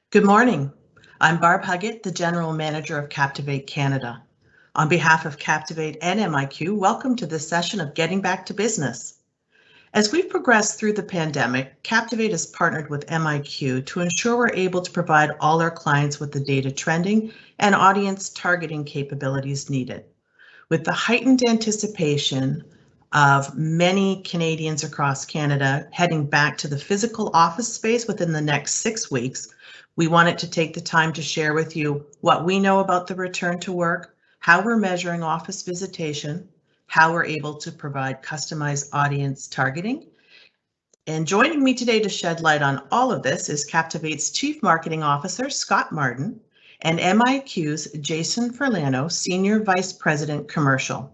Good morning. I'm Barb Huggett, the General Manager of Captivate Canada. On behalf of Captivate and MiQ, welcome to this session of Getting Back to Business. As we've progressed through the pandemic, Captivate has partnered with MiQ to ensure we're able to provide all our clients with the data trending and audience targeting capabilities needed. With the heightened anticipation of many Canadians across Canada heading back to the physical office space within the next 6 weeks, we wanted to take the time to share with you what we know about the return to work, how we're measuring office visitation, how we're able to provide customized audience targeting. And joining me today to shed light on all of this is Captivate's Chief Marketing Officer, Scott Martin, and MiQ's Jason Ferlano, Senior Vice President, Commercial.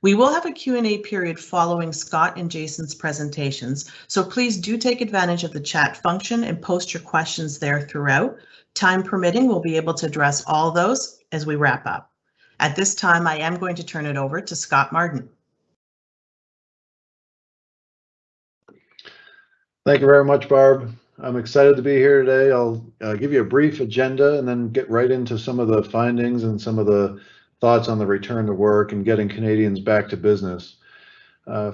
We will have a Q&A period following Scott and Jason's presentations, so please do take advantage of the chat function and post your questions there throughout. Time permitting, we'll be able to address all those as we wrap up. At this time, I am going to turn it over to Scott Martin. Thank you very much, Barb. I'm excited to be here today. I'll give you a brief agenda and then get right into some of the findings and some of the thoughts on the return to work and getting Canadians back to business.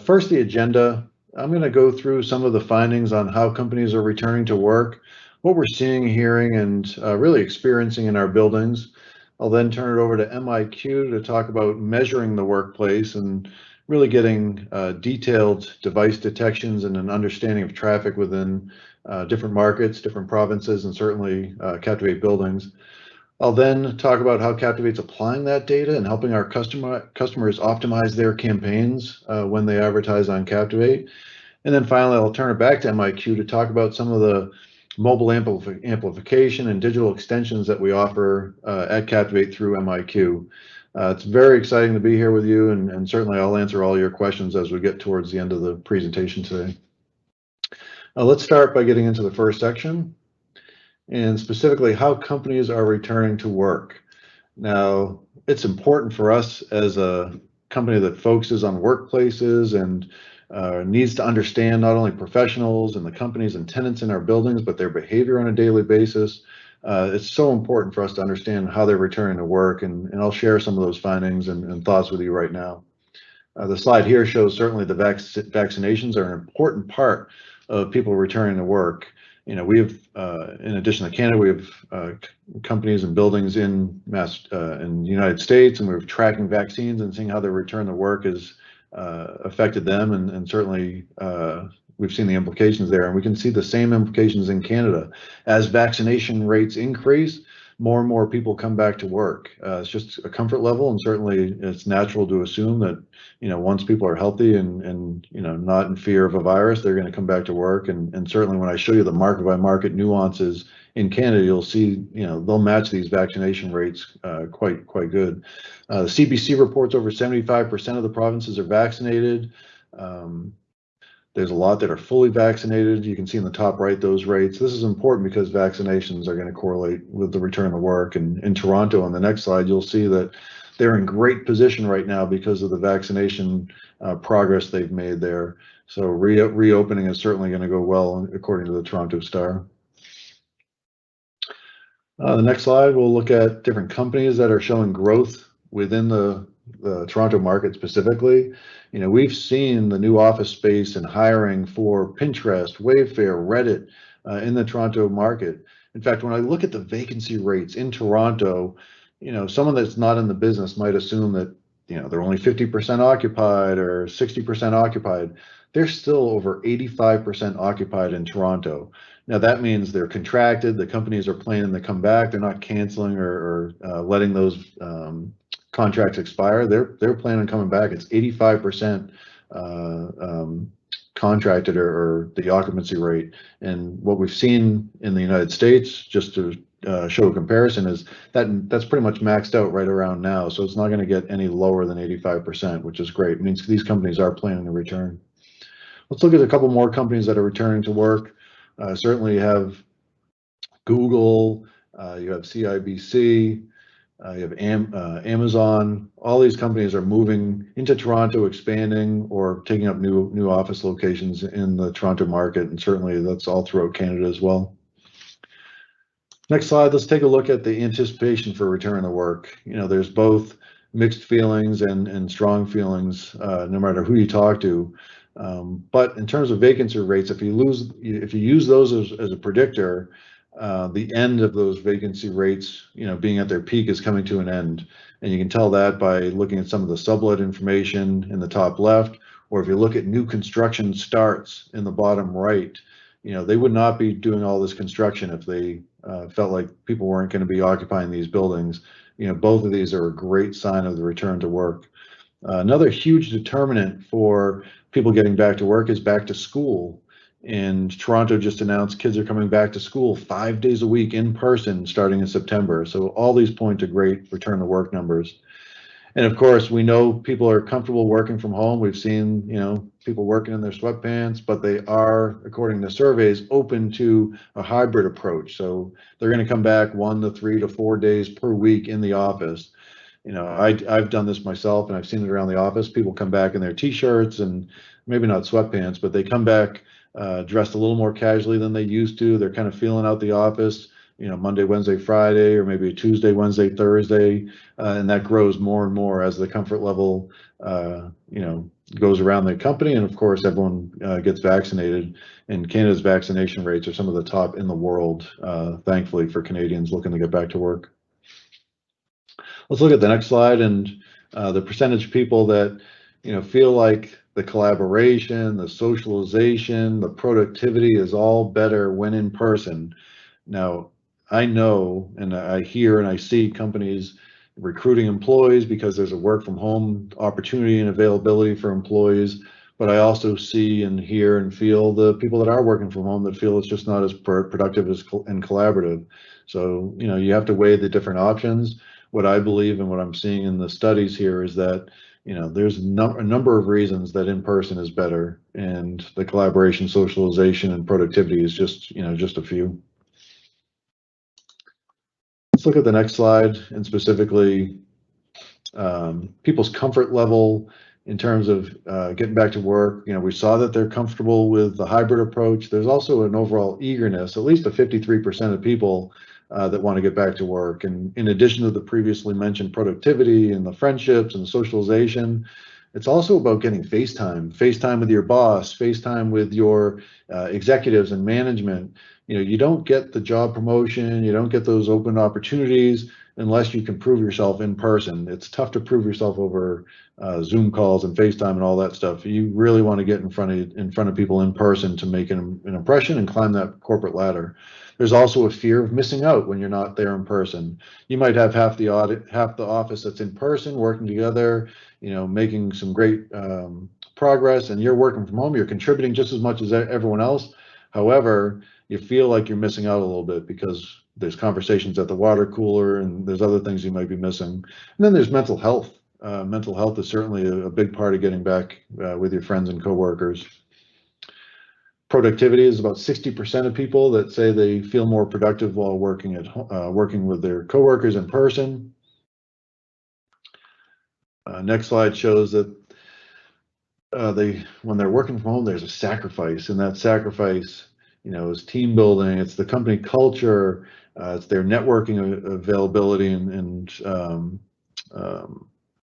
First, the agenda. I'm going to go through some of the findings on how companies are returning to work, what we're seeing, hearing, and really experiencing in our buildings. I'll then turn it over to MiQ to talk about measuring the workplace and really getting detailed device detections and an understanding of traffic within different markets, different provinces, and certainly Captivate buildings. I'll then talk about how Captivate's applying that data and helping our customers optimize their campaigns when they advertise on Captivate. And then finally, I'll turn it back to MiQ to talk about some of the mobile amplification and digital extensions that we offer at Captivate through MiQ. It's very exciting to be here with you, and certainly I'll answer all your questions as we get towards the end of the presentation today. Let's start by getting into the first section, and specifically how companies are returning to work. Now, it's important for us as a company that focuses on workplaces and needs to understand not only professionals and the companies and tenants in our buildings, but their behavior on a daily basis. It's so important for us to understand how they're returning to work, and I'll share some of those findings and thoughts with you right now. The slide here shows certainly the vaccinations are an important part of people returning to work. You know, we have, in addition to Canada, we have companies and buildings in the United States, and we're tracking vaccines and seeing how their return to work has affected them, and certainly we've seen the implications there, and we can see the same implications in Canada. As vaccination rates increase, more and more people come back to work. It's just a comfort level, and certainly it's natural to assume that, you know, once people are healthy and you know, not in fear of a virus, they're going to come back to work. And certainly when I show you the market by market nuances in Canada, you'll see, you know, they'll match these vaccination rates quite good. The CBC reports over 75% of the provinces are vaccinated. There's a lot that are fully vaccinated. You can see in the top right those rates. This is important because vaccinations are going to correlate with the return to work. And in Toronto, on the next slide, you'll see that they're in great position right now because of the vaccination progress they've made there. So reopening is certainly going to go well, according to the Toronto Star. The next slide, we'll look at different companies that are showing growth within the Toronto market specifically. You know, we've seen the new office space and hiring for Pinterest, Wayfair, Reddit in the Toronto market. In fact, when I look at the vacancy rates in Toronto, you know, someone that's not in the business might assume that, you know, they're only 50% occupied or 60% occupied. They're still over 85% occupied in Toronto. Now that means they're contracted. The companies are planning to come back. They're not canceling or letting those contracts expire. They're planning on coming back. It's 85% contracted or the occupancy rate. And what we've seen in the United States, just to show a comparison, is that's pretty much maxed out right around now. So it's not going to get any lower than 85%, which is great. It means these companies are planning to return. Let's look at a couple more companies that are returning to work. Certainly you have Google, you have CIBC, you have Amazon. All these companies are moving into Toronto, expanding or taking up new office locations in the Toronto market, and certainly that's all throughout Canada as well. Next slide, let's take a look at the anticipation for return to work. There's both mixed feelings and strong feelings, no matter who you talk to. But in terms of vacancy rates, if you use those as a predictor, the end of those vacancy rates, being at their peak is coming to an end. And you can tell that by looking at some of the sublet information in the top left, or if you look at new construction starts in the bottom right, they would not be doing all this construction if they felt like people weren't going to be occupying these buildings. Both of these are a great sign of the return to work. Another huge determinant for people getting back to work is back to school. And Toronto just announced kids are coming back to school 5 days a week in person starting in September. So all these point to great return to work numbers. And of course, we know people are comfortable working from home. We've seen, people working in their sweatpants, but they are, according to surveys, open to a hybrid approach. So they're going to come back 1 to 3 to 4 days per week in the office. I've done this myself, and I've seen it around the office. People come back in their t-shirts and maybe not sweatpants, but they come back dressed a little more casually than they used to. They're kind of feeling out the office, Monday, Wednesday, Friday, or maybe Tuesday, Wednesday, Thursday, and that grows more and more as the comfort level, goes around the company. And of course, everyone gets vaccinated, and Canada's vaccination rates are some of the top in the world, thankfully, for Canadians looking to get back to work. Let's look at the next slide, and the percentage of people that feel like the collaboration, the socialization, the productivity is all better when in person. Now, I know, and I hear and I see companies recruiting employees because there's a work from home opportunity and availability for employees. But I also see and hear and feel the people that are working from home that feel it's just not as productive and collaborative. So, you have to weigh the different options. What I believe and what I'm seeing in the studies here is that there's a number of reasons that in person is better, and the collaboration, socialization, and productivity is just a few. Let's look at the next slide, and specifically people's comfort level in terms of getting back to work. We saw that they're comfortable with the hybrid approach. There's also an overall eagerness, at least a 53% of people that want to get back to work. And in addition to the previously mentioned productivity and the friendships and the socialization, it's also about getting FaceTime with your boss, FaceTime with your executives and management. You don't get the job promotion, you don't get those open opportunities unless you can prove yourself in person. It's tough to prove yourself over Zoom calls and FaceTime and all that stuff. You really want to get in front of people in person to make an impression and climb that corporate ladder. There's also a fear of missing out when you're not there in person. You might have half the office that's in person working together, making some great progress, and you're working from home. You're contributing just as much as everyone else. However, you feel like you're missing out a little bit because there's conversations at the water cooler and there's other things you might be missing. And then there's mental health. Mental health is certainly a big part of getting back with your friends and coworkers. Productivity is about 60% of people that say they feel more productive while working with their coworkers in person. Next slide shows that when they're working from home, there's a sacrifice, and that sacrifice, is team building. It's the company culture. It's their networking availability and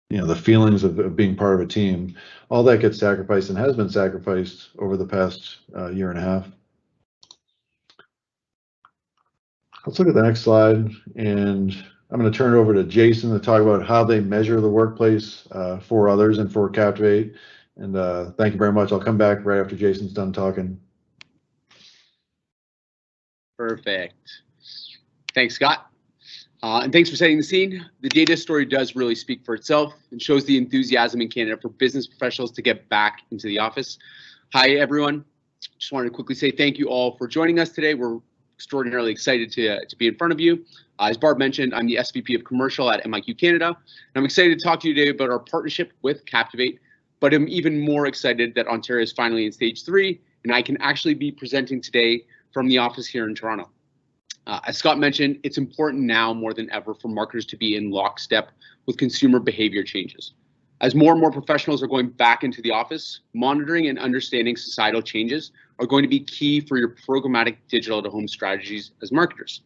the feelings of being part of a team. All that gets sacrificed and has been sacrificed over the past year and a half. Let's look at the next slide, and I'm going to turn it over to Jason to talk about how they measure the workplace for others and for Captivate. And thank you very much. I'll come back right after Jason's done talking. Perfect. Thanks, Scott. And thanks for setting the scene. The data story does really speak for itself and shows the enthusiasm in Canada for business professionals to get back into the office. Hi, everyone. Just wanted to quickly say thank you all for joining us today. We're extraordinarily excited to be in front of you. As Barb mentioned, I'm the SVP of Commercial at MiQ Canada, and I'm excited to talk to you today about our partnership with Captivate, but I'm even more excited that Ontario is finally in stage 3, and I can actually be presenting today from the office here in Toronto. As Scott mentioned, it's important now more than ever for marketers to be in lockstep with consumer behavior changes. As more and more professionals are going back into the office, monitoring and understanding societal changes are going to be key for your programmatic digital out-of-home strategies as marketers.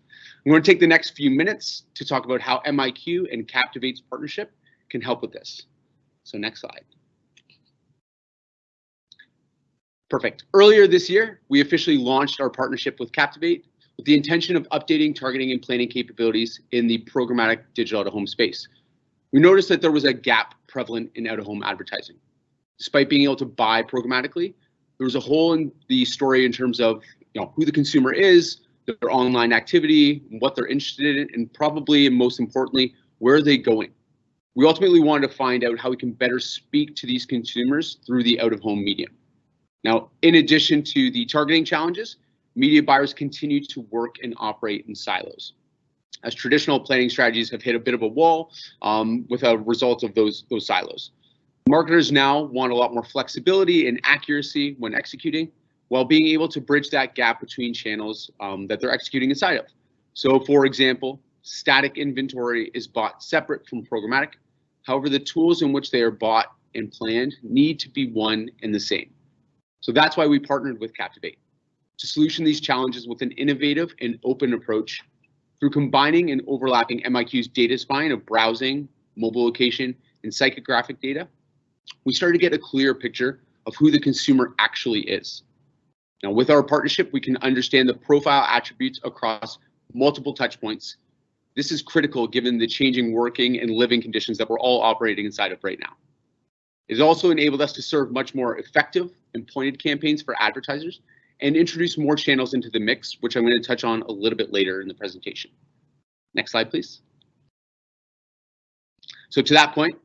I'm going to take the next few minutes to talk about how MiQ and Captivate's partnership can help with this. So next slide. Perfect. Earlier this year, we officially launched our partnership with Captivate with the intention of updating targeting and planning capabilities in the programmatic digital out-of-home space. We noticed that there was a gap prevalent in out-of-home advertising. Despite being able to buy programmatically, there was a hole in the story in terms of who the consumer is, their online activity, what they're interested in, and probably and most importantly, where are they going? We ultimately wanted to find out how we can better speak to these consumers through the out-of-home medium. Now, in addition to the targeting challenges, media buyers continue to work and operate in silos, as traditional planning strategies have hit a bit of a wall with a result of those silos. Marketers now want a lot more flexibility and accuracy when executing, while being able to bridge that gap between channels that they're executing inside of. So, for example, static inventory is bought separate from programmatic. However, the tools in which they are bought and planned need to be one and the same. So that's why we partnered with Captivate to solution these challenges with an innovative and open approach through combining and overlapping MiQ's data spine of browsing, mobile location, and psychographic data. We started to get a clear picture of who the consumer actually is. Now, with our partnership, we can understand the profile attributes across multiple touch points. This is critical given the changing working and living conditions that we're all operating inside of right now. It also enabled us to serve much more effective and pointed campaigns for advertisers and introduce more channels into the mix, which I'm going to touch on a little bit later in the presentation. Next slide, please. So to that point,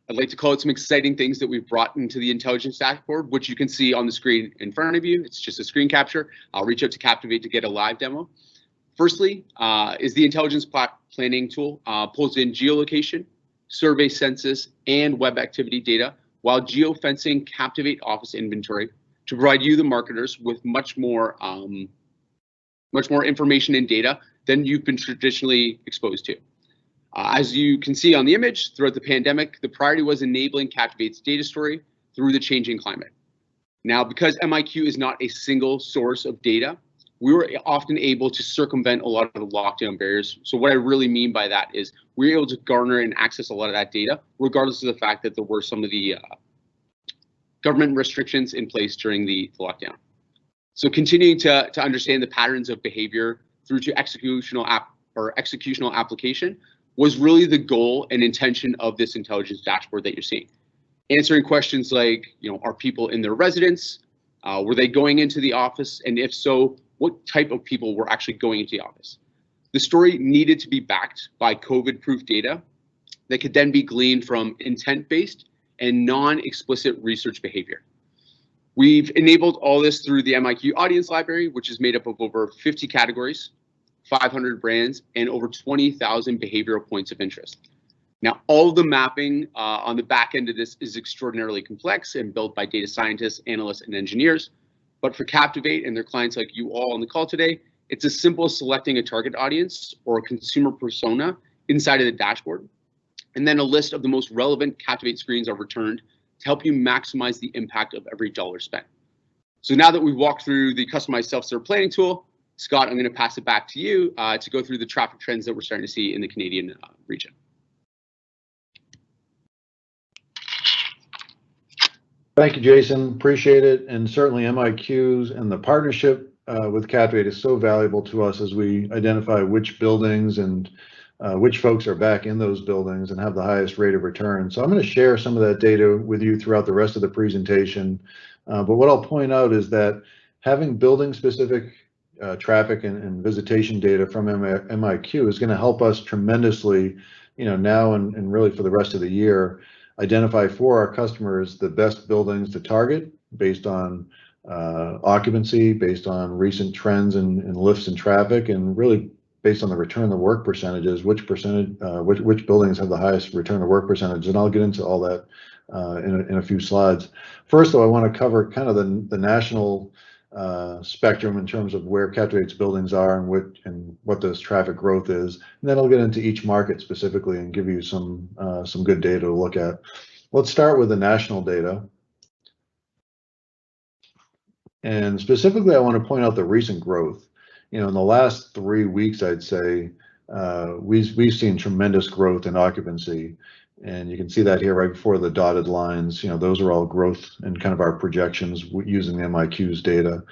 I'd like to call out some exciting things that we've brought into the intelligence dashboard, which you can see on the screen in front of you. It's just a screen capture. I'll reach out to Captivate to get a live demo. Firstly, is the intelligence planning tool pulls in geolocation, survey census, and web activity data while geofencing Captivate office inventory to provide you, the marketers, with much more information and data than you've been traditionally exposed to. As you can see on the image, throughout the pandemic, the priority was enabling Captivate's data story through the changing climate. Now, because MiQ is not a single source of data, we were often able to circumvent a lot of the lockdown barriers. So what I really mean by that is we were able to garner and access a lot of that data, regardless of the fact that there were some of the government restrictions in place during the lockdown. So continuing to understand the patterns of behavior through to executional application was really the goal and intention of this intelligence dashboard that you're seeing. Answering questions like, are people in their residence? Were they going into the office? And if so, what type of people were actually going into the office? The story needed to be backed by COVID-proof data that could then be gleaned from intent-based and non-explicit research behavior. We've enabled all this through the MiQ audience library, which is made up of over 50 categories, 500 brands, and over 20,000 behavioral points of interest. Now, all of the mapping on the back end of this is extraordinarily complex and built by data scientists, analysts, and engineers. But for Captivate and their clients like you all on the call today, it's as simple as selecting a target audience or a consumer persona inside of the dashboard. And then a list of the most relevant Captivate screens are returned to help you maximize the impact of every dollar spent. So now that we've walked through the customized self-serve planning tool, Scott, I'm going to pass it back to you to go through the traffic trends that we're starting to see in the Canadian region. Thank you, Jason. Appreciate it. And certainly MiQ's and the partnership with Captivate is so valuable to us as we identify which buildings and which folks are back in those buildings and have the highest rate of return. So I'm going to share some of that data with you throughout the rest of the presentation. But what I'll point out is that having building-specific traffic and visitation data from MiQ is going to help us tremendously, now and really for the rest of the year, identify for our customers the best buildings to target based on occupancy, based on recent trends and lifts in traffic, and really based on the return to work percentages, which buildings have the highest return to work percentage. And I'll get into all that in a few slides. First, though, I want to cover kind of the national spectrum in terms of where Captivate's buildings are and what this traffic growth is. And then I'll get into each market specifically and give you some good data to look at. Let's start with the national data. And specifically, I want to point out the recent growth. You know, in the last 3 weeks, I'd say we've seen tremendous growth in occupancy. And you can see that here right before the dotted lines. You know, those are all growth and kind of our projections using the MiQ's data.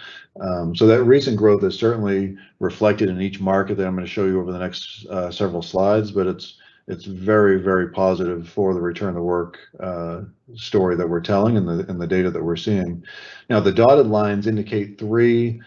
So that recent growth is certainly reflected in each market that I'm going to show you over the next several slides, but it's very, very positive for the return to work story that we're telling and the data that we're seeing. Now, the dotted lines indicate 3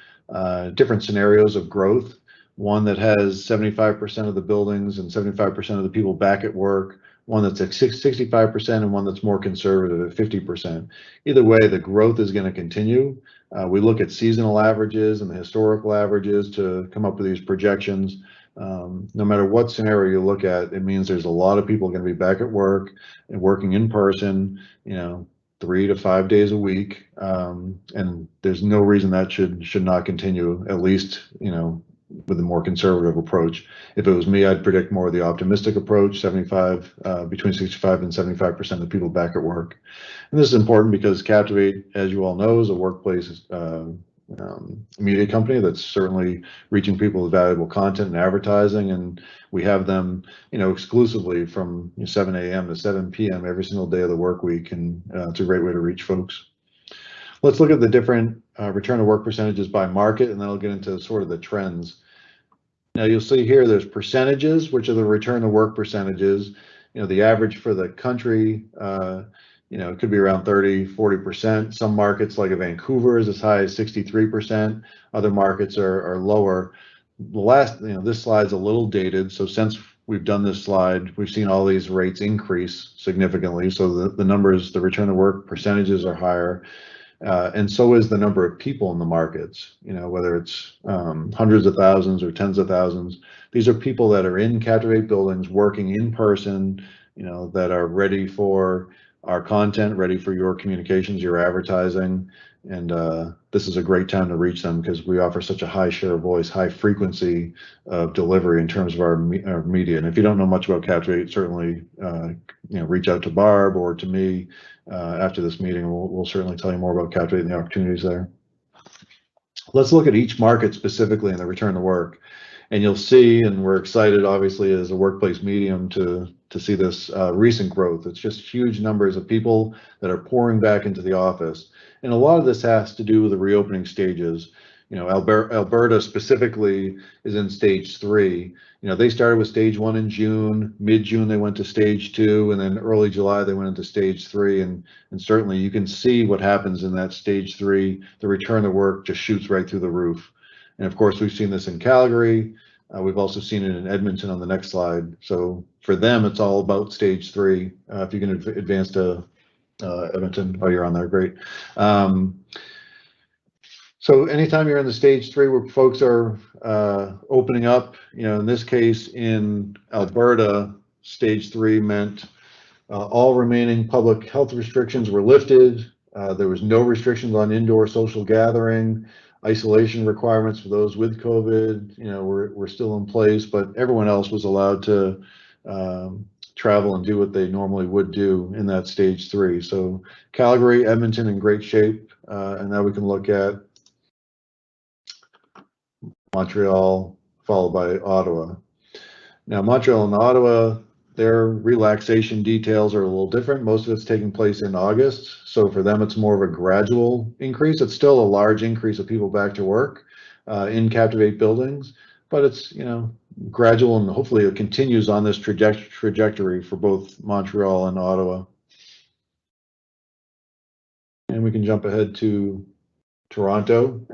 different scenarios of growth. One that has 75% of the buildings and 75% of the people back at work, one that's at 65%, and one that's more conservative at 50%. Either way, the growth is going to continue. We look at seasonal averages and the historical averages to come up with these projections. No matter what scenario you look at, it means there's a lot of people going to be back at work and working in person, you know, 3 to 5 days a week. And there's no reason that should not continue, at least, you know, with a more conservative approach. If it was me, I'd predict more of the optimistic approach, between 65 and 75% of people back at work. And this is important because Captivate, as you all know, is a workplace media company that's certainly reaching people with valuable content and advertising, and we have them, you know, exclusively from 7 a.m. to 7 p.m. every single day of the work week, and it's a great way to reach folks. Let's look at the different return to work percentages by market, and then I'll get into sort of the trends. Now you'll see here there's percentages, which are the return to work percentages. You know, the average for the country, you know, it could be around 30–40%. Some markets like Vancouver is as high as 63%. Other markets are lower. The last, you know, this slide's a little dated, so since we've done this slide, we've seen all these rates increase significantly. So the numbers, the return to work percentages are higher. And so is the number of people in the markets, you know, whether it's hundreds of thousands or tens of thousands. These are people that are in Captivate buildings working in person, you know, that are ready for our content, ready for your communications, your advertising. And this is a great time to reach them because we offer such a high share of voice, high frequency of delivery in terms of our media. And if you don't know much about Captivate, certainly you know, reach out to Barb or to me after this meeting. We'll certainly tell you more about Captivate and the opportunities there. Let's look at each market specifically in the return to work. And you'll see, and we're excited, obviously, as a workplace medium to see this recent growth. It's just huge numbers of people that are pouring back into the office. And a lot of this has to do with the reopening stages. You know, Alberta specifically is in stage 3. You know, they started with stage 1 in June, mid-June they went to stage 2, and then early July they went into stage 3. And certainly you can see what happens in that stage 3. The return to work just shoots right through the roof. And of course, we've seen this in Calgary. We've also seen it in Edmonton on the next slide. So for them, it's all about stage 3. If you can advance to Edmonton, oh, you're on there, great. So anytime you're in the stage 3 where folks are opening up, you know, in this case in Alberta, stage 3 meant all remaining public health restrictions were lifted. There was no restrictions on indoor social gathering. Isolation requirements for those with COVID, you know, were still in place, but everyone else was allowed to travel and do what they normally would do in that stage 3. So Calgary, Edmonton in great shape, and now we can look at Montreal, followed by Ottawa. Now Montreal and Ottawa, their relaxation details are a little different. Most of it's taking place in August. So for them, it's more of a gradual increase. It's still a large increase of people back to work in Captivate buildings, but it's, you know, gradual, and hopefully it continues on this trajectory for both Montreal and Ottawa. And we can jump ahead to Toronto.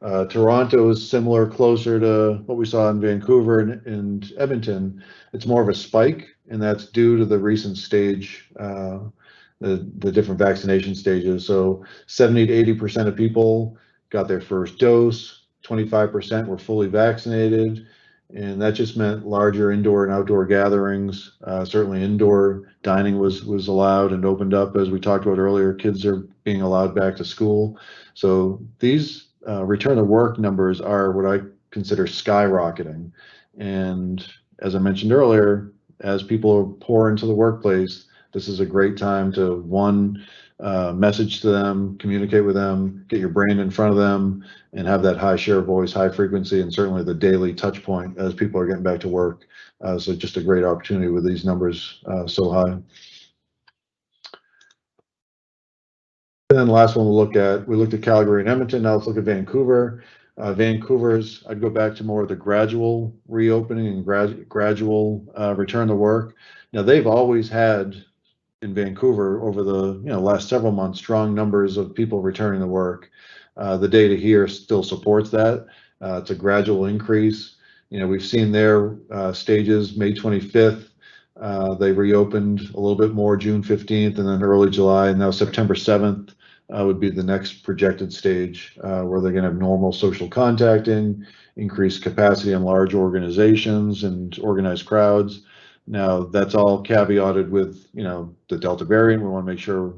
Toronto is similar, closer to what we saw in Vancouver and Edmonton. It's more of a spike, and that's due to the recent stage, the different vaccination stages. So 70 to 80% of people got their first dose, 25% were fully vaccinated, and that just meant larger indoor and outdoor gatherings. Certainly indoor dining was allowed and opened up, as we talked about earlier. Kids are being allowed back to school. So these return to work numbers are what I consider skyrocketing. And as I mentioned earlier, as people pour into the workplace, this is a great time to, one, message to them, communicate with them, get your brand in front of them, and have that high share of voice, high frequency, and certainly the daily touch point as people are getting back to work. So just a great opportunity with these numbers so high. And then the last one we looked at Calgary and Edmonton. Now let's look at Vancouver. Vancouver's, I'd go back to more of the gradual reopening and gradual return to work. Now they've always had in Vancouver over the last several months strong numbers of people returning to work. The data here still supports that. It's a gradual increase. We've seen their stages May 25th. They reopened a little bit more June 15th, and then early July, and now September 7th would be the next projected stage where they're going to have normal social contacting, increased capacity in large organizations and organized crowds. Now that's all caveated with the Delta variant. We want to make sure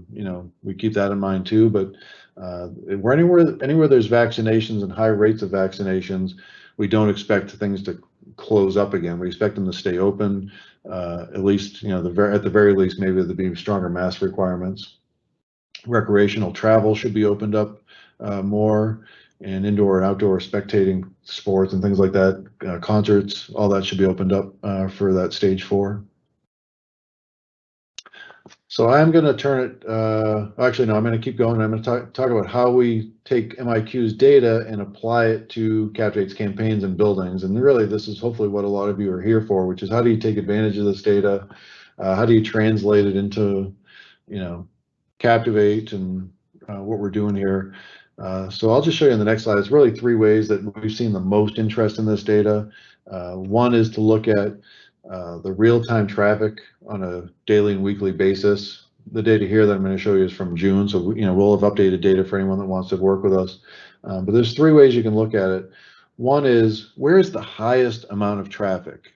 we keep that in mind too. But we're anywhere there's vaccinations and high rates of vaccinations, we don't expect things to close up again. We expect them to stay open. At least at the very least, maybe there'll be stronger mask requirements. Recreational travel should be opened up more, and indoor and outdoor spectating sports and things like that, concerts, all that should be opened up for that stage 4. So I'm going to turn it, actually no, I'm going to keep going. I'm going to talk about how we take MiQ's data and apply it to Captivate's campaigns and buildings. And really this is hopefully what a lot of you are here for, which is how do you take advantage of this data? How do you translate it into, Captivate and what we're doing here? So I'll just show you in the next slide. It's really 3 ways that we've seen the most interest in this data. One is to look at the real-time traffic on a daily and weekly basis. The data here that I'm going to show you is from June, so we'll have updated data for anyone that wants to work with us. But there's 3 ways you can look at it. One is, where is the highest amount of traffic?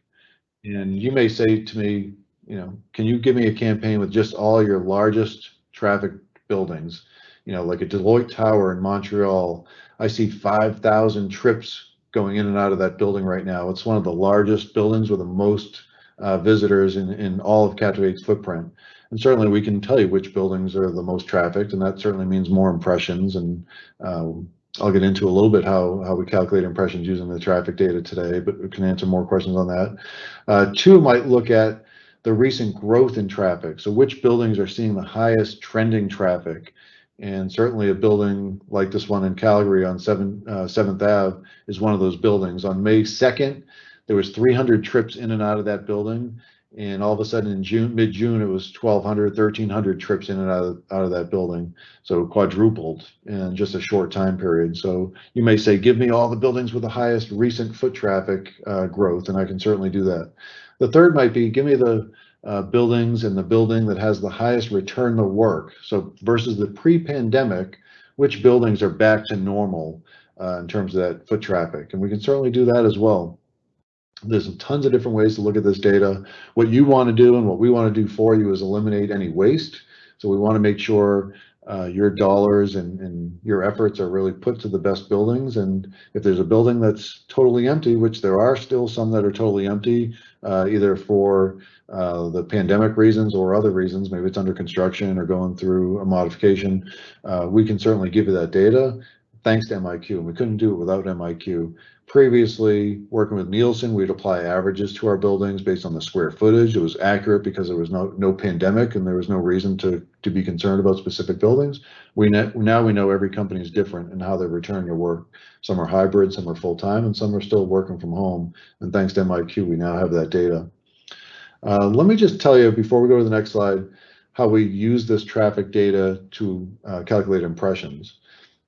And you may say to me, can you give me a campaign with just all your largest traffic buildings? Like a Deloitte Tower in Montreal, I see 5,000 trips going in and out of that building right now. It's one of the largest buildings with the most visitors in all of Captivate's footprint. And certainly we can tell you which buildings are the most trafficked, and that certainly means more impressions. And I'll get into a little bit how we calculate impressions using the traffic data today, but we can answer more questions on that. 2 might look at the recent growth in traffic. So which buildings are seeing the highest trending traffic? And certainly a building like this one in Calgary on 7th Ave is one of those buildings. On May 2nd, there was 300 trips in and out of that building. And all of a sudden in mid-June, it was 1,200, 1,300 trips in and out of that building. So quadrupled in just a short time period. So you may say, give me all the buildings with the highest recent foot traffic growth, and I can certainly do that. The third might be, give me the buildings and the building that has the highest return to work. So versus the pre-pandemic, which buildings are back to normal in terms of that foot traffic? And we can certainly do that as well. There's tons of different ways to look at this data. What you want to do and what we want to do for you is eliminate any waste. So we want to make sure your dollars and your efforts are really put to the best buildings. And if there's a building that's totally empty, which there are still some that are totally empty, either for the pandemic reasons or other reasons, maybe it's under construction or going through a modification, we can certainly give you that data thanks to MiQ. And we couldn't do it without MiQ. Previously, working with Nielsen, we'd apply averages to our buildings based on the square footage. It was accurate because there was no pandemic and there was no reason to be concerned about specific buildings. Now we know every company is different in how they're returning to work. Some are hybrid, some are full-time, and some are still working from home. And thanks to MiQ, we now have that data. Let me just tell you, before we go to the next slide, how we use this traffic data to calculate impressions.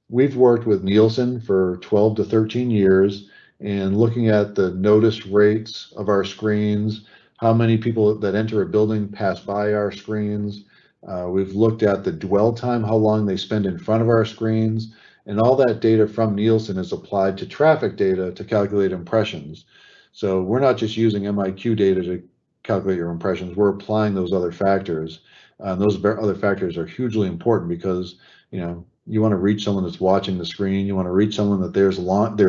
We've worked with Nielsen for 12 to 13 years and looking at the notice rates of our screens, how many people that enter a building pass by our screens. We've looked at the dwell time, how long they spend in front of our screens, and all that data from Nielsen is applied to traffic data to calculate impressions. So we're not just using MiQ data to calculate your impressions, we're applying those other factors. Those other factors are hugely important because, you want to reach someone that's watching the screen. You want to reach someone that they're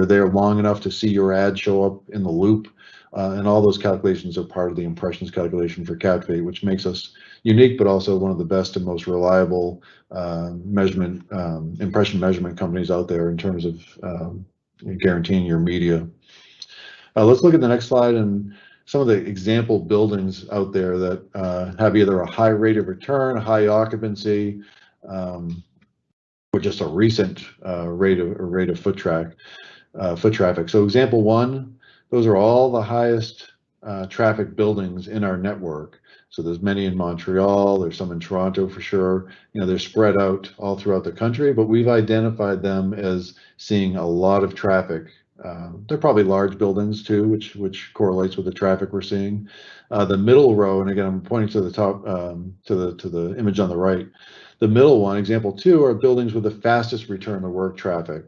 there long enough to see your ad show up in the loop. And all those calculations are part of the impressions calculation for Captivate, which makes us unique, but also one of the best and most reliable impression measurement companies out there in terms of guaranteeing your media. Let's look at the next slide and some of the example buildings out there that have either a high rate of return, high occupancy, or just a recent rate of foot traffic. So example one, those are all the highest traffic buildings in our network. So there's many in Montreal, there's some in Toronto for sure. You know, they're spread out all throughout the country, but we've identified them as seeing a lot of traffic. They're probably large buildings too, which correlates with the traffic we're seeing. The middle row, and again, I'm pointing to the top, to the image on the right. The middle one, example two, are buildings with the fastest return to work traffic.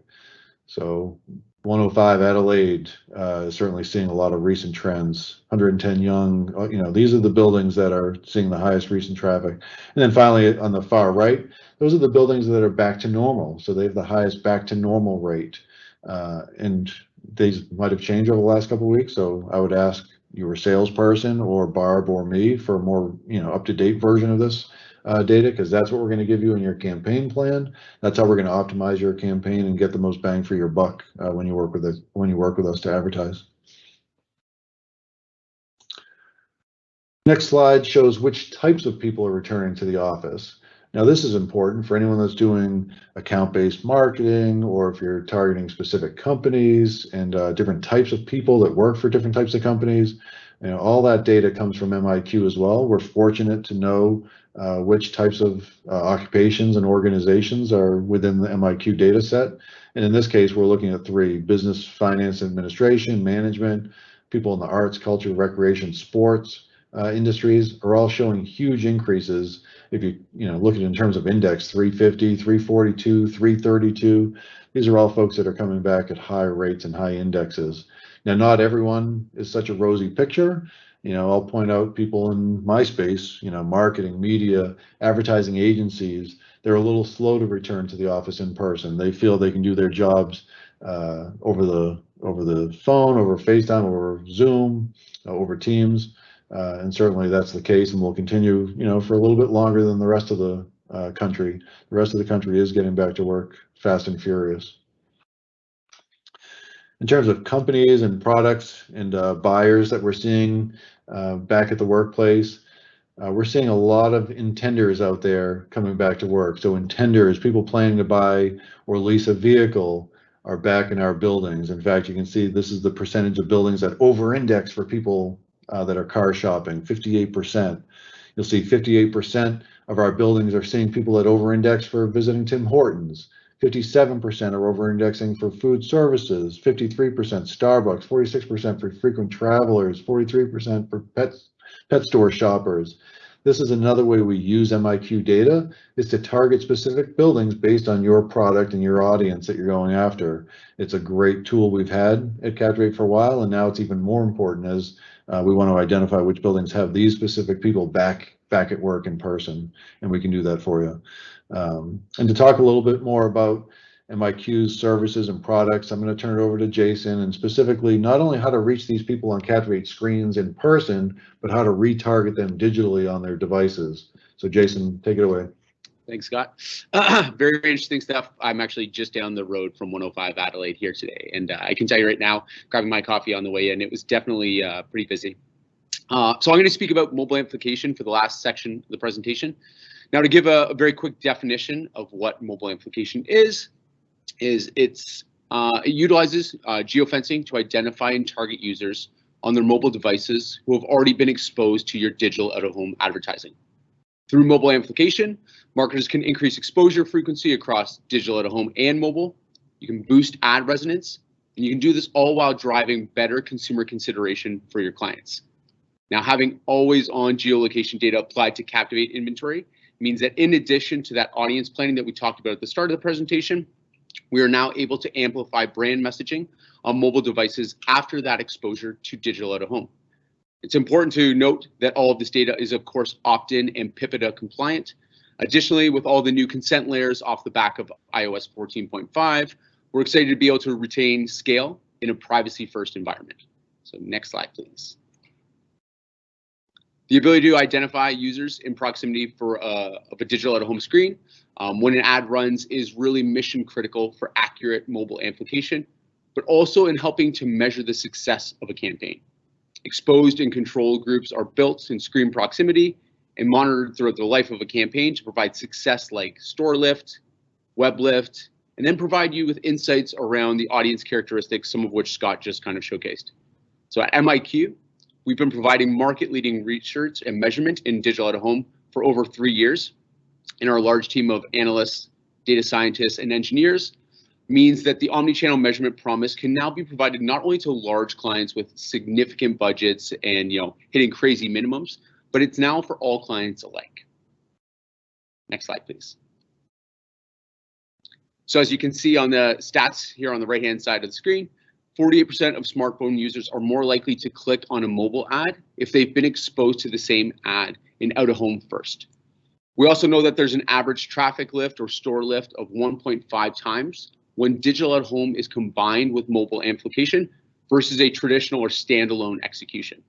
So 105 Adelaide is certainly seeing a lot of recent trends. 110 Yonge, you know, these are the buildings that are seeing the highest recent traffic. And then finally, on the far right, those are the buildings that are back to normal. So they have the highest back to normal rate. And these might have changed over the last couple of weeks. So I would ask your salesperson or Barb or me for a more, you know, up-to-date version of this data, because that's what we're going to give you in your campaign plan. That's how we're going to optimize your campaign and get the most bang for your buck when you work with us to advertise. Next slide shows which types of people are returning to the office. Now this is important for anyone that's doing account-based marketing, or if you're targeting specific companies and different types of people that work for different types of companies. You know, all that data comes from MiQ as well. We're fortunate to know which types of occupations and organizations are within the MiQ data set. And in this case, we're looking at three: business, finance, administration, management, people in the arts, culture, recreation, sports industries are all showing huge increases. If you look at it in terms of index, 350, 342, 332, these are all folks that are coming back at high rates and high indexes. Now, not everyone is such a rosy picture. You know, I'll point out people in my space, you know, marketing, media, advertising agencies, they're a little slow to return to the office in person. They feel they can do their jobs over the phone, over FaceTime, over Zoom, over Teams. And certainly that's the case, and will continue, you know, for a little bit longer than the rest of the country. The rest of the country is getting back to work fast and furious. In terms of companies and products and buyers that we're seeing back at the workplace, we're seeing a lot of intenders out there coming back to work. So intenders, people planning to buy or lease a vehicle, are back in our buildings. In fact, you can see this is the percentage of buildings that over-index for people that are car shopping, 58%. You'll see 58% of our buildings are seeing people that over-index for visiting Tim Hortons. 57% are over-indexing for food services, 53% Starbucks, 46% for frequent travelers, 43% for pet store shoppers. This is another way we use MiQ data, is to target specific buildings based on your product and your audience that you're going after. It's a great tool we've had at Captivate for a while, and now it's even more important as we want to identify which buildings have these specific people back at work in person, and we can do that for you. And to talk a little bit more about MiQ's services and products, I'm going to turn it over to Jason, and specifically not only how to reach these people on Captivate screens in person, but how to retarget them digitally on their devices. So Jason, take it away. Thanks, Scott. Very interesting stuff. I'm actually just down the road from 105 Adelaide here today, and I can tell you right now, grabbing my coffee on the way in, it was definitely pretty busy. So I'm going to speak about mobile amplification for the last section of the presentation. Now, to give a very quick definition of what mobile amplification is it utilizes geofencing to identify and target users on their mobile devices who have already been exposed to your digital out-of-home advertising. Through mobile amplification, marketers can increase exposure frequency across digital out-of-home and mobile. You can boost ad resonance, and you can do this all while driving better consumer consideration for your clients. Now, having always-on geolocation data applied to Captivate inventory means that in addition to that audience planning that we talked about at the start of the presentation, we are now able to amplify brand messaging on mobile devices after that exposure to digital out-of-home. It's important to note that all of this data is, of course, opt-in and PIPEDA compliant. Additionally, with all the new consent layers off the back of iOS 14.5, we're excited to be able to retain scale in a privacy-first environment. So next slide, please. The ability to identify users in proximity of a digital out-of-home screen when an ad runs is really mission critical for accurate mobile amplification, but also in helping to measure the success of a campaign. Exposed and control groups are built in screen proximity and monitored throughout the life of a campaign to provide success like store lift, web lift, and then provide you with insights around the audience characteristics, some of which Scott just kind of showcased. So at MiQ, we've been providing market-leading research and measurement in digital out-of-home for over 3 years. And our large team of analysts, data scientists, and engineers means that the omnichannel measurement promise can now be provided not only to large clients with significant budgets and hitting crazy minimums, but it's now for all clients alike. Next slide, please. So as you can see on the stats here on the right-hand side of the screen, 48% of smartphone users are more likely to click on a mobile ad if they've been exposed to the same ad in out-of-home first. We also know that there's an average traffic lift or store lift of 1.5 times when digital out-of-home is combined with mobile amplification versus a traditional or standalone execution.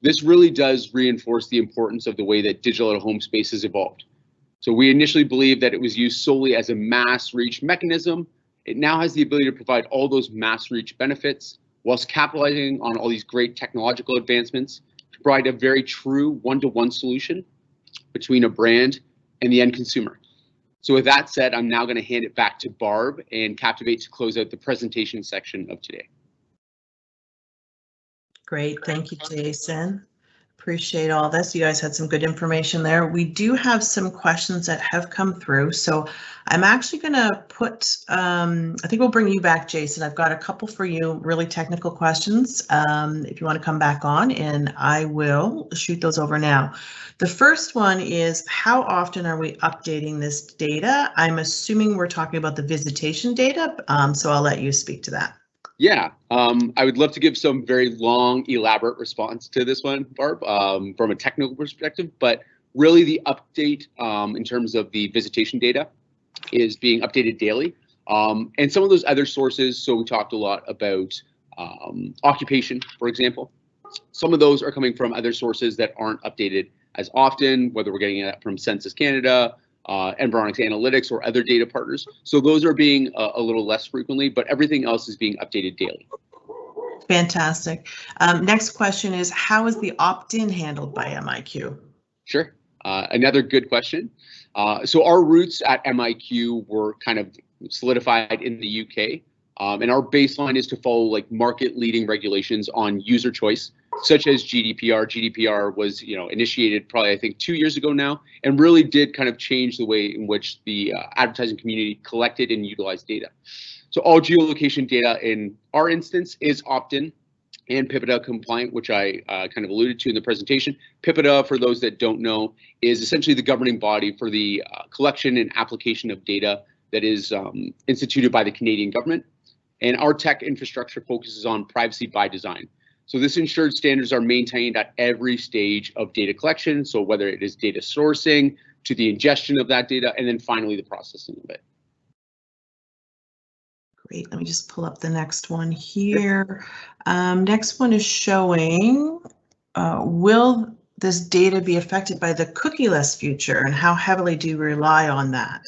This really does reinforce the importance of the way that digital out-of-home space has evolved. So we initially believed that it was used solely as a mass reach mechanism. It now has the ability to provide all those mass reach benefits whilst capitalizing on all these great technological advancements to provide a very true one-to-one solution between a brand and the end consumer. So with that said, I'm now going to hand it back to Barb and Captivate to close out the presentation section of today. Great, thank you, Jason. Appreciate all this. You guys had some good information there. We do have some questions that have come through. So I'm actually going to put, I think we'll bring you back, Jason. I've got a couple for you, really technical questions. If you want to come back on, and I will shoot those over now. The first one is, how often are we updating this data? I'm assuming we're talking about the visitation data, so I'll let you speak to that. Yeah, I would love to give some very long, elaborate response to this one, Barb, from a technical perspective, but really the update in terms of the visitation data is being updated daily. And some of those other sources, so we talked a lot about occupation, for example. Some of those are coming from other sources that aren't updated as often, whether we're getting it from Census Canada, Environics Analytics, or other data partners. So those are being a little less frequently, but everything else is being updated daily. Fantastic. Next question is, how is the opt-in handled by MiQ? Sure. Another good question. So our roots at MiQ were kind of solidified in the UK, and our baseline is to follow like market-leading regulations on user choice, such as GDPR. GDPR was, initiated probably, I think, 2 years ago now, and really did kind of change the way in which the advertising community collected and utilized data. So all geolocation data in our instance is opt-in and PIPEDA compliant, which I kind of alluded to in the presentation. PIPEDA, for those that don't know, is essentially the governing body for the collection and application of data that is instituted by the Canadian government. And our tech infrastructure focuses on privacy by design. So this ensured standards are maintained at every stage of data collection. So whether it is data sourcing to the ingestion of that data, and then finally the processing of it. Great, let me just pull up the next one here. Next one is showing, will this data be affected by the cookieless future, and how heavily do you rely on that?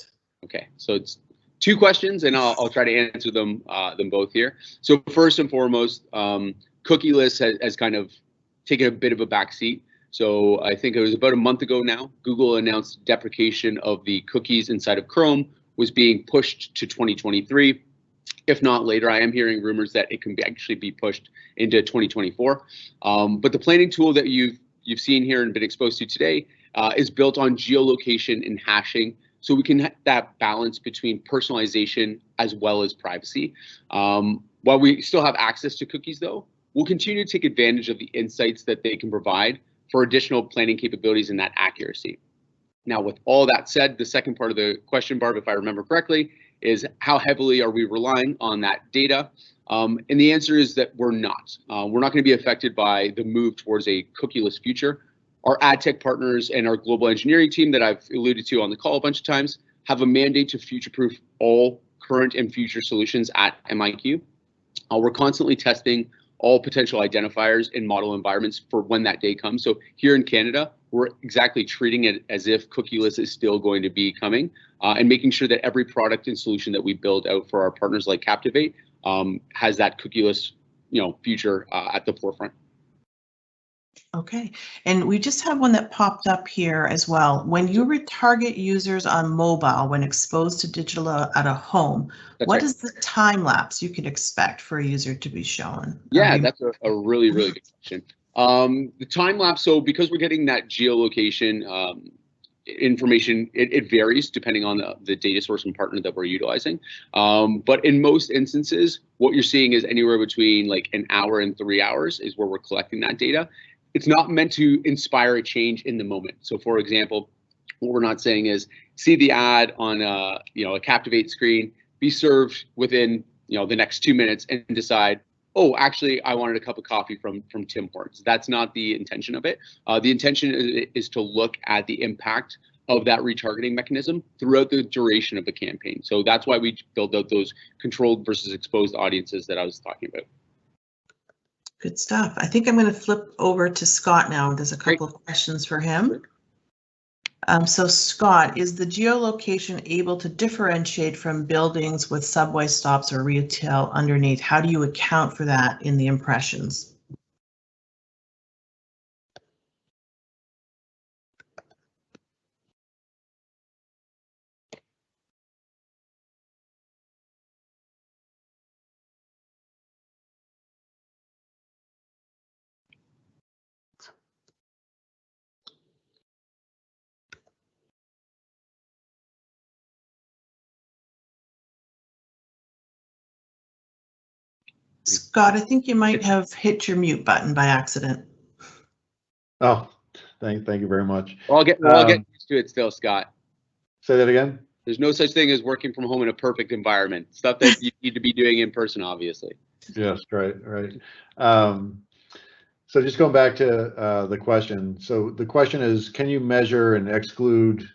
Okay, so it's 2 questions, and I'll try to answer them both here. So first and foremost, cookieless has kind of taken a bit of a backseat. So I think it was about a month ago now, Google announced deprecation of the cookies inside of Chrome was being pushed to 2023. If not later, I am hearing rumors that it can actually be pushed into 2024. But the planning tool that you've seen here and been exposed to today is built on geolocation and hashing. So we can have that balance between personalization as well as privacy. While we still have access to cookies though, we'll continue to take advantage of the insights that they can provide for additional planning capabilities and that accuracy. Now, with all that said, the second part of the question, Barb, if I remember correctly, is how heavily are we relying on that data? And the answer is that we're not. We're not going to be affected by the move towards a cookieless future. Our ad tech partners and our global engineering team that I've alluded to on the call a bunch of times have a mandate to future-proof all current and future solutions at MiQ. We're constantly testing all potential identifiers in model environments for when that day comes. So here in Canada, we're exactly treating it as if cookieless is still going to be coming, and making sure that every product and solution that we build out for our partners like Captivate has that cookieless, future at the forefront. Okay, and we just have one that popped up here as well. When you retarget users on mobile when exposed to digital at a home, what is the time lapse you can expect for a user to be shown? Yeah, that's a really, really good question. The time lapse, so because we're getting that geolocation information, it varies depending on the data source and partner that we're utilizing. But in most instances, what you're seeing is anywhere between like an hour and 3 hours is where we're collecting that data. It's not meant to inspire a change in the moment. So for example, what we're not saying is see the ad on a Captivate screen, be served within the next 2 minutes and decide, oh, actually, I wanted a cup of coffee from Tim Hortons. That's not the intention of it. The intention is to look at the impact of that retargeting mechanism throughout the duration of the campaign. So that's why we build out those controlled versus exposed audiences that I was talking about. Good stuff. I think I'm going to flip over to Scott now. There's a couple of questions for him. So Scott, is the geolocation able to differentiate from buildings with subway stops or retail underneath? How do you account for that in the impressions? Scott, I think you might have hit your mute button by accident. Oh, thank you very much. We'll get used to it still, Scott. Say that again? There's no such thing as working from home in a perfect environment. Stuff that you need to be doing in person, obviously. Yes, right. So just going back to the question. So the question is, can you measure and exclude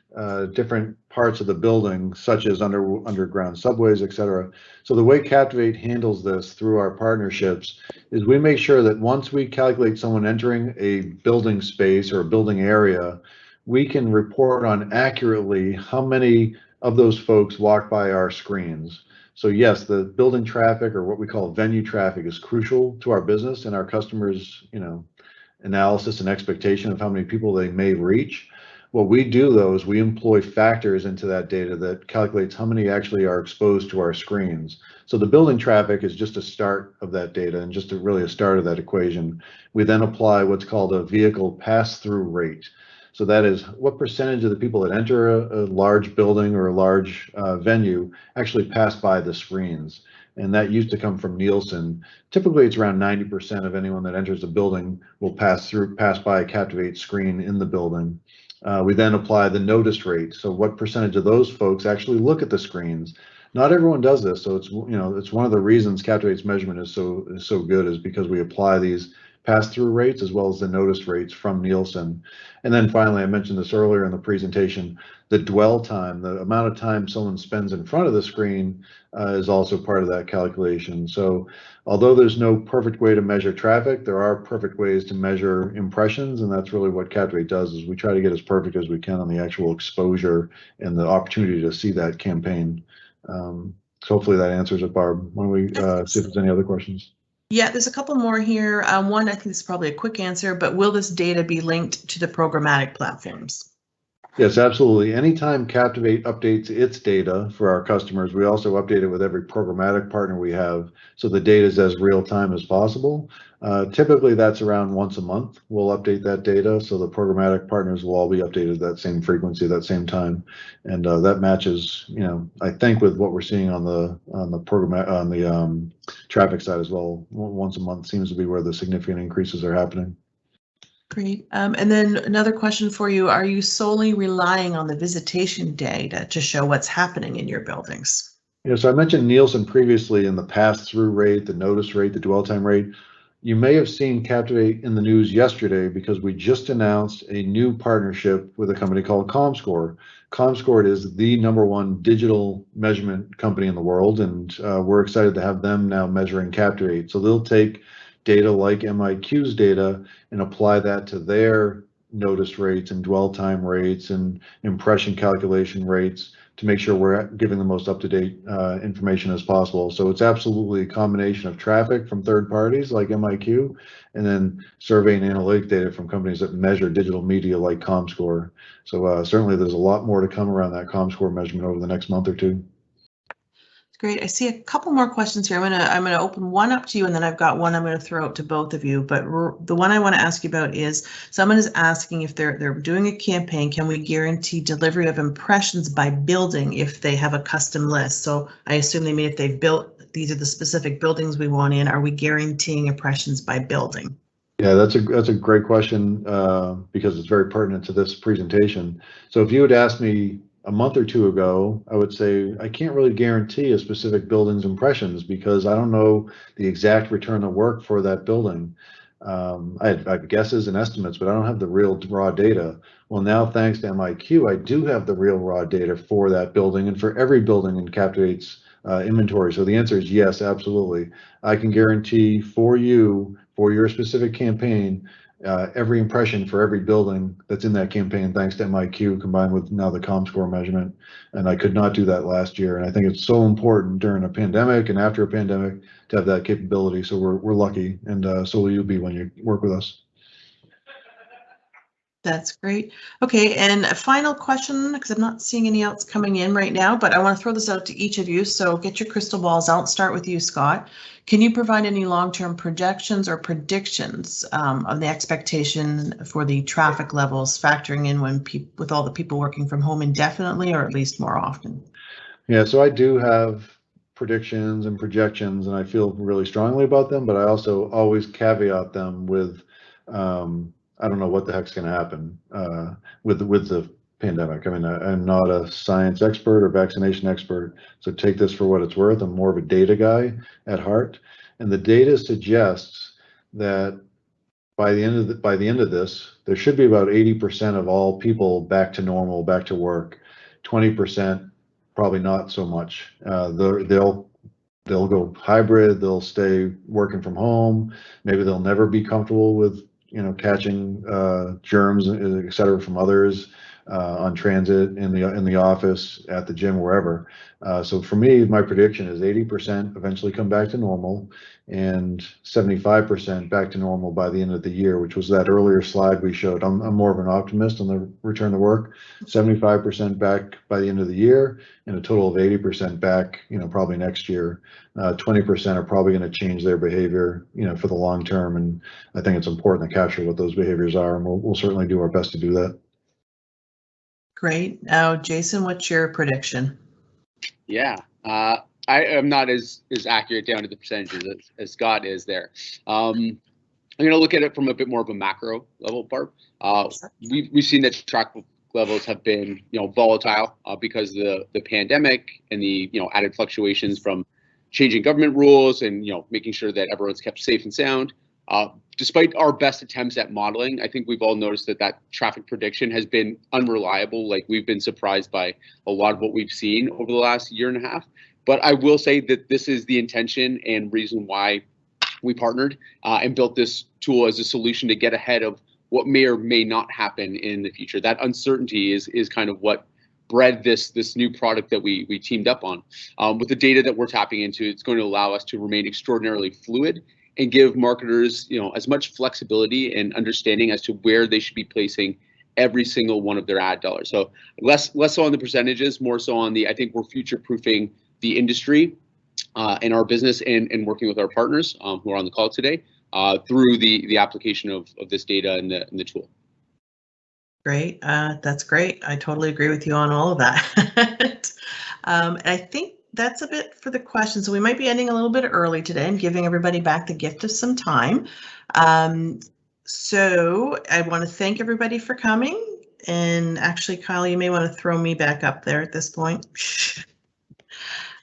different parts of the building, such as underground subways, et cetera? So the way Captivate handles this through our partnerships is we make sure that once we calculate someone entering a building space or a building area, we can report on accurately how many of those folks walk by our screens. So yes, the building traffic, or what we call venue traffic, is crucial to our business and our customers, analysis and expectation of how many people they may reach. What we do though is we employ factors into that data that calculates how many actually are exposed to our screens. So the building traffic is just a start of that data and just really a start of that equation. We then apply what's called a vehicle pass-through rate. So that is what percentage of the people that enter a large building or a large venue actually pass by the screens. And that used to come from Nielsen. Typically, it's around 90% of anyone that enters a building will pass by a Captivate screen in the building. We then apply the notice rate. So what percentage of those folks actually look at the screens? Not everyone does this. So it's one of the reasons Captivate's measurement is so good, is because we apply these pass-through rates as well as the notice rates from Nielsen. And then finally, I mentioned this earlier in the presentation, the dwell time, the amount of time someone spends in front of the screen is also part of that calculation. So although there's no perfect way to measure traffic, there are perfect ways to measure impressions, and that's really what Captivate does, is we try to get as perfect as we can on the actual exposure and the opportunity to see that campaign. So hopefully that answers it, Barb. Why don't we see if there's any other questions? Yeah, there's a couple more here. One, I think this is probably a quick answer, but will this data be linked to the programmatic platforms? Yes, absolutely. Anytime Captivate updates its data for our customers, we also update it with every programmatic partner we have, so the data is as real time as possible. Typically, that's around once a month. We'll update that data, so the programmatic partners will all be updated that same frequency, that same time, and that matches, I think, with what we're seeing on the traffic side as well. Once a month seems to be where the significant increases are happening. Great. And then another question for you. Are you solely relying on the visitation data to show what's happening in your buildings? Yeah, so I mentioned Nielsen previously in the pass-through rate, the notice rate, the dwell time rate. You may have seen Captivate in the news yesterday because we just announced a new partnership with a company called ComScore. ComScore is the #1 digital measurement company in the world, and we're excited to have them now measuring Captivate. So they'll take data like MiQ's data and apply that to their notice rates and dwell time rates and impression calculation rates to make sure we're giving the most up-to-date information as possible. So it's absolutely a combination of traffic from third parties like MiQ, and then survey and analytic data from companies that measure digital media like ComScore. So certainly there's a lot more to come around that ComScore measurement over the next month or two. Great. I see a couple more questions here. I'm gonna open one up to you, and then I've got one I'm going to throw out to both of you. But the one I want to ask you about is someone is asking if they're doing a campaign, can we guarantee delivery of impressions by building if they have a custom list? So I assume they mean if they've built, these are the specific buildings we want in, are we guaranteeing impressions by building? Yeah, that's a great question because it's very pertinent to this presentation. So if you had asked me a month or two ago, I would say I can't really guarantee a specific building's impressions because I don't know the exact return of work for that building. I have guesses and estimates, but I don't have the real raw data. Well, now thanks to MiQ, I do have the real raw data for that building and for every building in Captivate's inventory. So the answer is yes, absolutely. I can guarantee for you, for your specific campaign, every impression for every building that's in that campaign, thanks to MiQ combined with now the ComScore measurement. And I could not do that last year. And I think it's so important during a pandemic and after a pandemic to have that capability. So we're lucky, and so will you be when you work with us. That's great. Okay, and a final question, because I'm not seeing any else coming in right now, but I want to throw this out to each of you. So get your crystal balls out. Start with you, Scott. Can you provide any long-term projections or predictions of the expectation for the traffic levels factoring in when with all the people working from home indefinitely, or at least more often? Yeah, so I do have predictions and projections, and I feel really strongly about them, but I also always caveat them with I don't know what the heck's going to happen with the pandemic. I mean, I'm not a science expert or vaccination expert, so take this for what it's worth. I'm more of a data guy at heart, and the data suggests that by the end of this, there should be about 80% of all people back to normal, back to work. 20% probably not so much. They'll go hybrid. They'll stay working from home. Maybe they'll never be comfortable with catching germs, et cetera, from others on transit, in the office, at the gym, wherever. So for me, my prediction is 80% eventually come back to normal, and 75% back to normal by the end of the year, which was that earlier slide we showed. I'm more of an optimist on the return to work. 75% back by the end of the year, and a total of 80% back, probably next year. 20% are probably going to change their behavior, for the long term, and I think it's important to capture what those behaviors are, and we'll certainly do our best to do that. Great. Now, Jason, what's your prediction? Yeah, I am not as accurate down to the percentages as Scott is there. I'm going to look at it from a bit more of a macro level, Barb. We've seen that traffic levels have been, volatile because of the pandemic and the, added fluctuations from changing government rules and, making sure that everyone's kept safe and sound. Despite our best attempts at modeling, I think we've all noticed that traffic prediction has been unreliable. Like, we've been surprised by a lot of what we've seen over the last year and a half. But I will say that this is the intention and reason why we partnered and built this tool as a solution to get ahead of what may or may not happen in the future. That uncertainty is kind of what bred this new product that we teamed up on. With the data that we're tapping into, it's going to allow us to remain extraordinarily fluid and give marketers, as much flexibility and understanding as to where they should be placing every single one of their ad dollars. So less so on the percentages, more so on I think we're future-proofing the industry and our business and working with our partners who are on the call today through the application of this data and the tool. Great. That's great. I totally agree with you on all of that. I think that's a bit for the questions. So we might be ending a little bit early today and giving everybody back the gift of some time. So I want to thank everybody for coming. And actually, Kyle, you may want to throw me back up there at this point.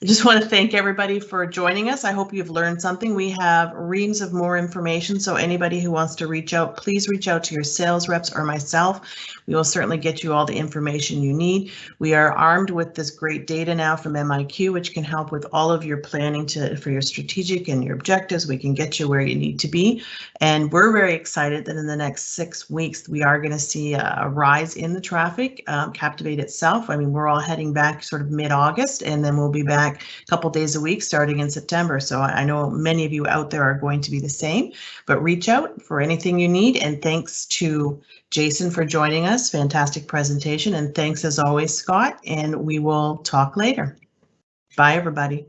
I just want to thank everybody for joining us. I hope you've learned something. We have reams of more information, so anybody who wants to reach out, please reach out to your sales reps or myself. We will certainly get you all the information you need. We are armed with this great data now from MiQ, which can help with all of your planning for your strategic and your objectives. We can get you where you need to be. And we're very excited that in the next 6 weeks, we are going to see a rise in the traffic. Captivate itself, I mean, we're all heading back sort of mid-August, and then we'll be back a couple days a week starting in September. So I know many of you out there are going to be the same, but reach out for anything you need. And thanks to Jason for joining us. Fantastic presentation. And thanks as always, Scott, and we will talk later. Bye, everybody.